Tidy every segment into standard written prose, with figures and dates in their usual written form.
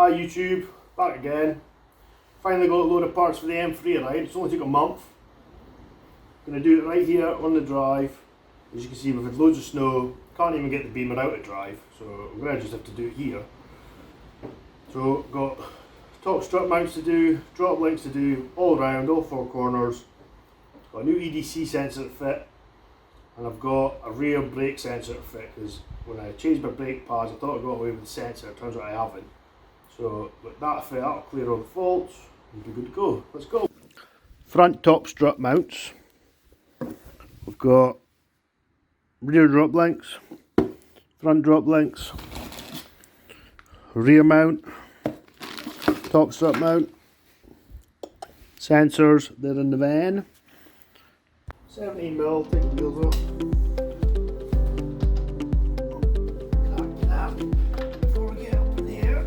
Hi YouTube, back again. Finally got a load of parts for the M3 right. It's only took a month. Gonna do it right here on the drive. As you can see, we've had loads of snow. Can't even get the beamer out to drive, so we're gonna just have to do it here. So got top strut mounts to do, drop links to do, all around, all four corners. Got a new EDC sensor to fit, and I've got a rear brake sensor to fit because when I changed my brake pads I thought I got away with the sensor, it turns out I haven't. So with that fit, that'll clear all the faults and be good to go. Let's go. Front top strut mounts. We've got rear drop links, front drop links, rear mount, top strut mount, sensors, they're in the van. 17mm, take the wheels off. Crack that before we get up in the air.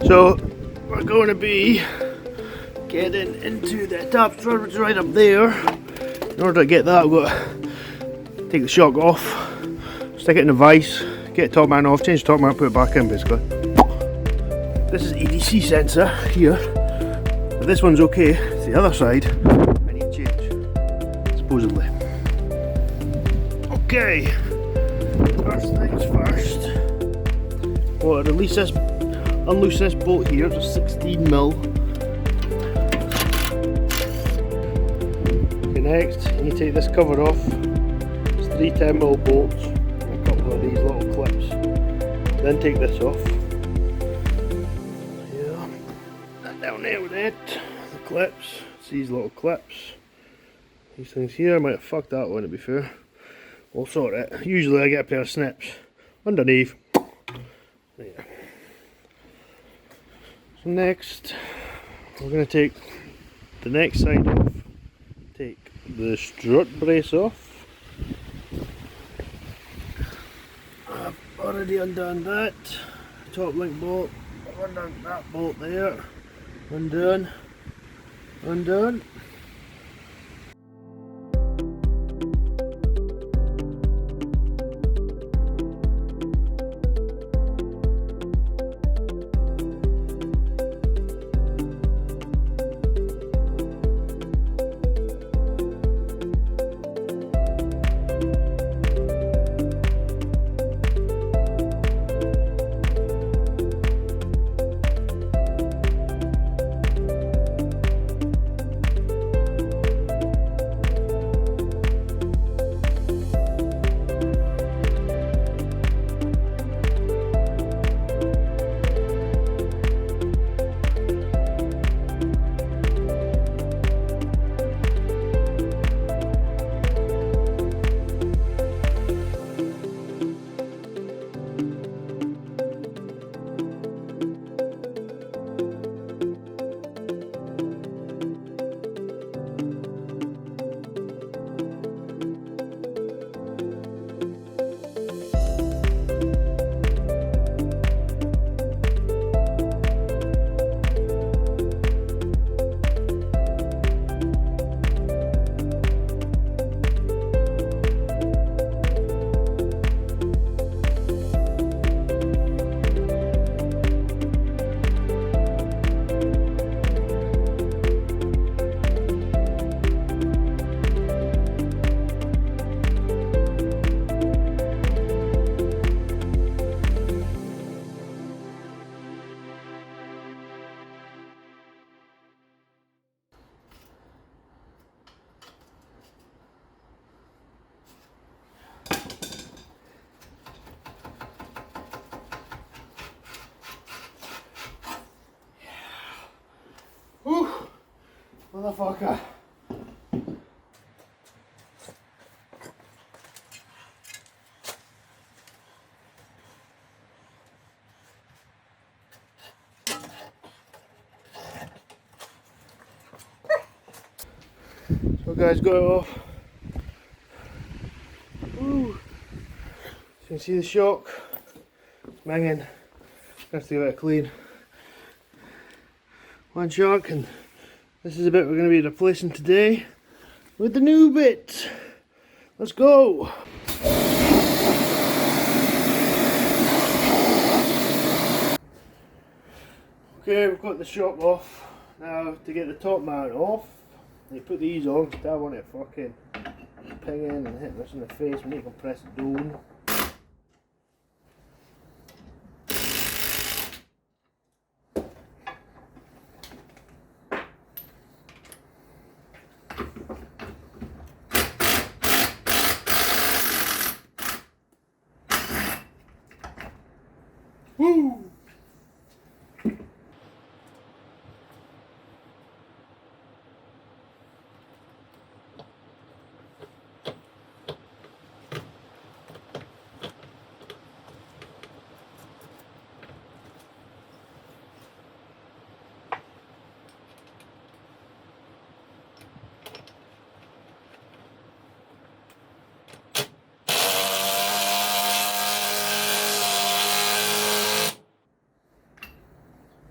So we're going to be getting into the top strut, which is right up there. In order to get that, I've got to take the shock off, stick it in the vise, get the top mount off, change the top mount, put it back in basically. This is EDC sensor here, but this one's okay. It's the other side I need to change, supposedly. Okay, first things first. Well, release this. Unloose this bolt here, just 16mm. Okay, next you need to take this cover off. It's 3 10mm bolts and a couple of these little clips. Then take this off. Yeah, that down there with it. The clips, it's these little clips. These things here, I might have fucked that one to be fair. We'll sort it. Usually I get a pair of snips underneath. There. So next, we're going to take the next side off, take the strut brace off. I've already undone that, top link bolt, I've undone that bolt there, undone, undone. Motherfucker. So guys, got it off. Woo. You can see the shock. It's minging. Have to give it a clean. One shock, and this is the bit we're going to be replacing today with the new bit. Let's go. Okay, we've got the shock off. Now to get the top mount off, you put these on, because I want it fucking pinging and hitting us in the face when you can press it down. Woo!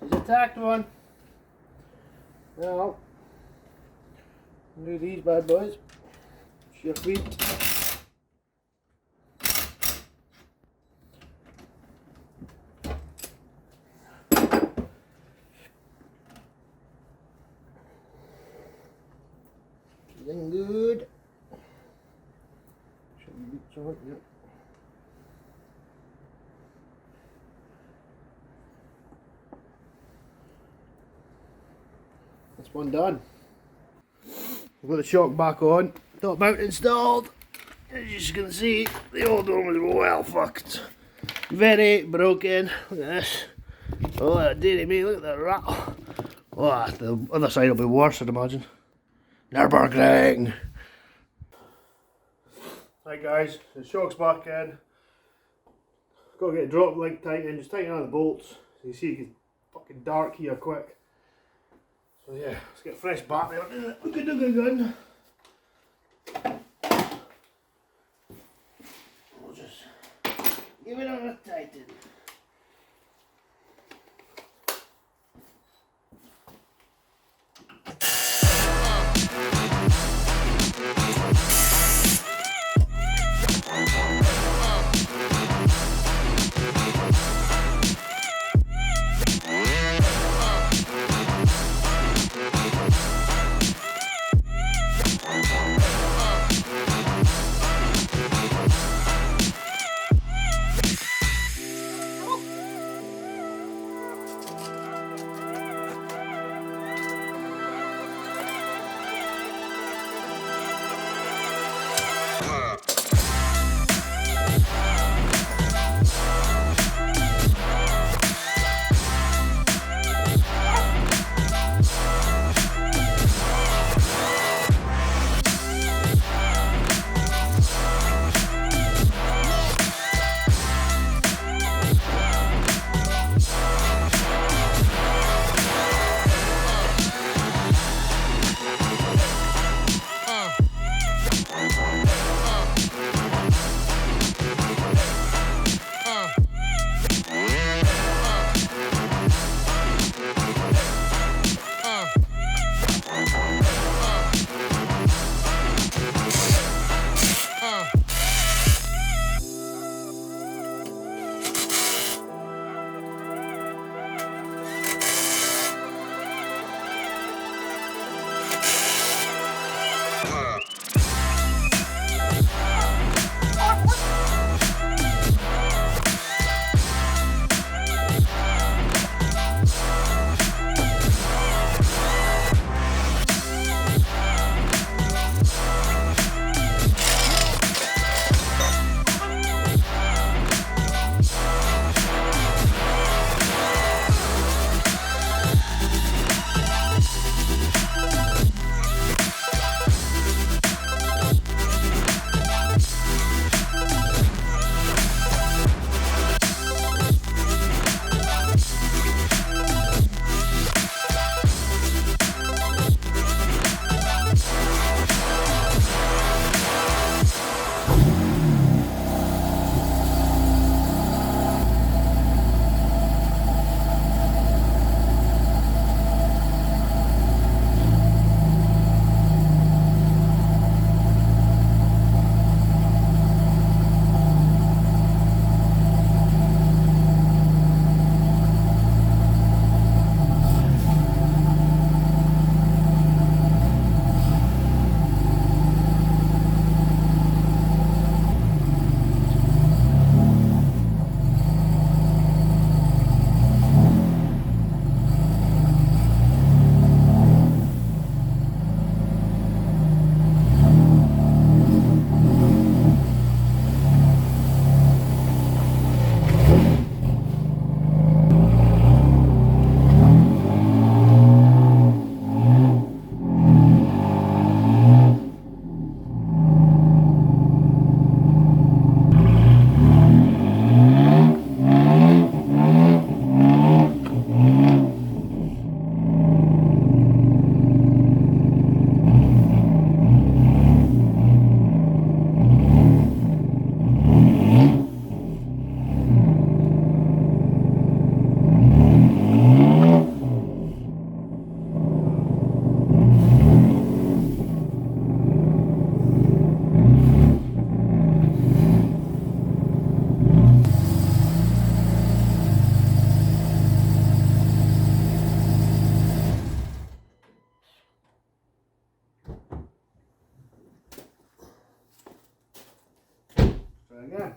She's attacked one. Now, do these bad boys. Sheer feet. Feeling good. Should be short, yep. That's one done. We've got the shock back on, top mount installed. As you can see, the old one was well fucked. Very broken. Look at this. Oh, dearie me, look at that rattle. Oh, the other side will be worse, I'd imagine. Nürburgring! Right guys, the shock's back in. Got to get a drop link tightened, just tighten on the bolts. So you see it gets fucking dark here quick. So yeah, let's get a fresh battery on it. Good. We'll just give it a tighten. again.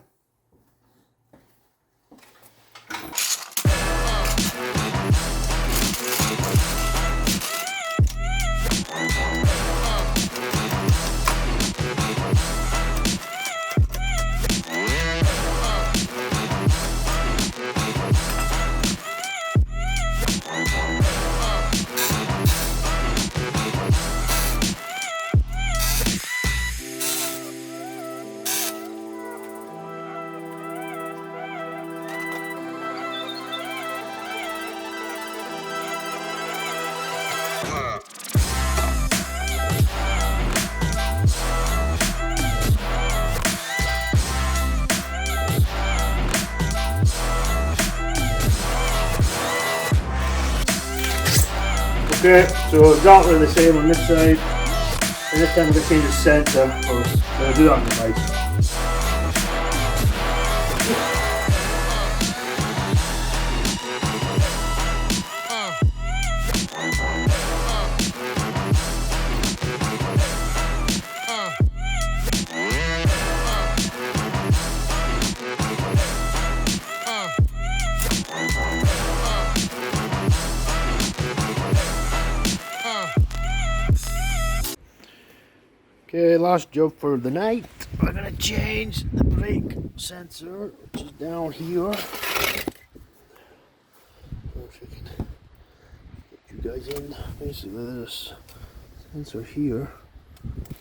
Okay, so exactly the same on this side, and this time we're going to change the centre. I'm going to do that on the device. Okay, last job for the night. We're going to change the brake sensor, which is down here. If I can get you guys in. Basically, there's a sensor here.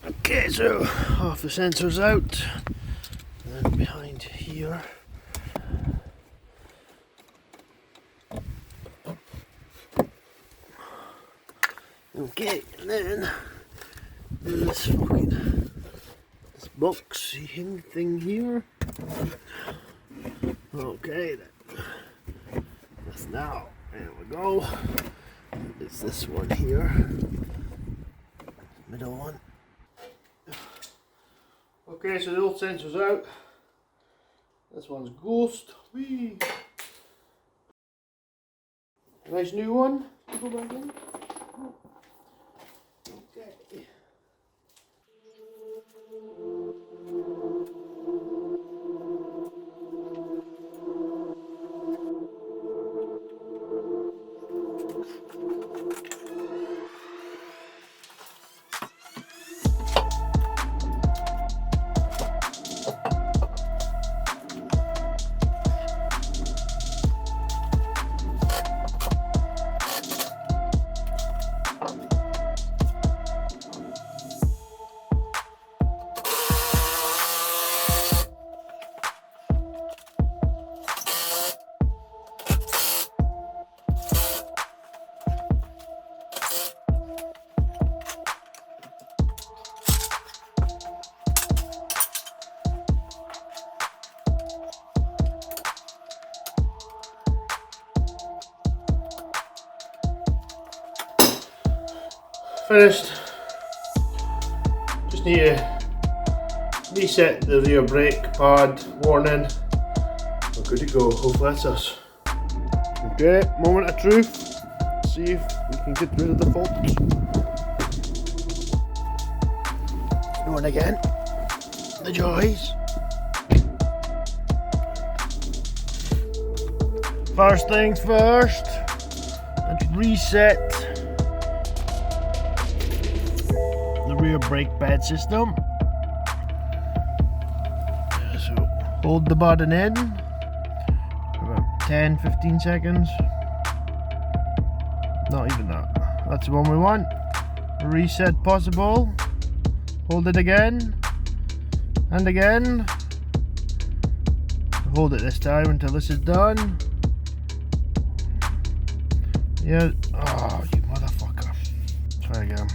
Okay, so half the sensor's out. And then behind here. Okay, and then this boxy thing here. Okay, that's now. There we go. It's this one here, middle one. Okay, so the old sensor's out. This one's ghost. Whee! Nice new one. Go back in. Okay. Finished. Just need to reset the rear brake pad warning. We're good to go. Hopefully that's us. Okay, moment of truth. See if we can get rid of the faults. Going again. The joys. First things first. Let's reset the rear brake pad system. So hold the button in for about 10-15 seconds. Not even that. That's the one we want. Reset possible. Hold it again and again. Hold it this time until this is done. Yeah. Oh, you motherfucker. Try again.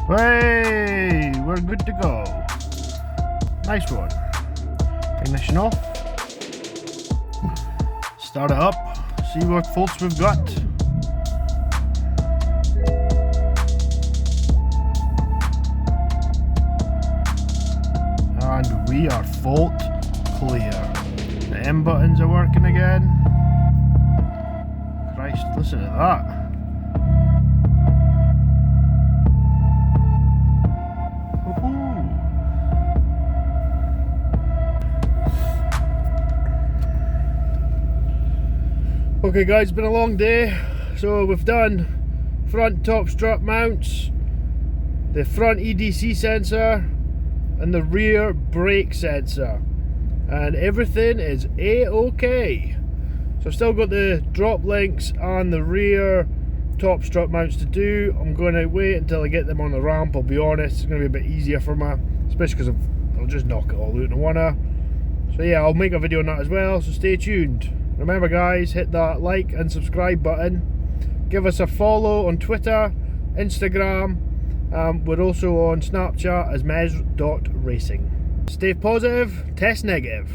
Hey, we're good to go. Nice one. Ignition off. Start it up. See what faults we've got. And we are fault clear. The M buttons are working again. Christ, listen to that. Okay guys, it's been a long day. So we've done front top strut mounts, the front EDC sensor and the rear brake sensor, and everything is a-okay. So I've still got the drop links and the rear top strut mounts to do. I'm going to wait until I get them on the ramp, I'll be honest. It's going to be a bit easier for me, especially because I'll just knock it all out in one hour. So yeah, I'll make a video on that as well, so stay tuned. Remember guys, hit that like and subscribe button. Give us a follow on Twitter, Instagram. We're also on Snapchat as mez.racing. Stay positive, test negative.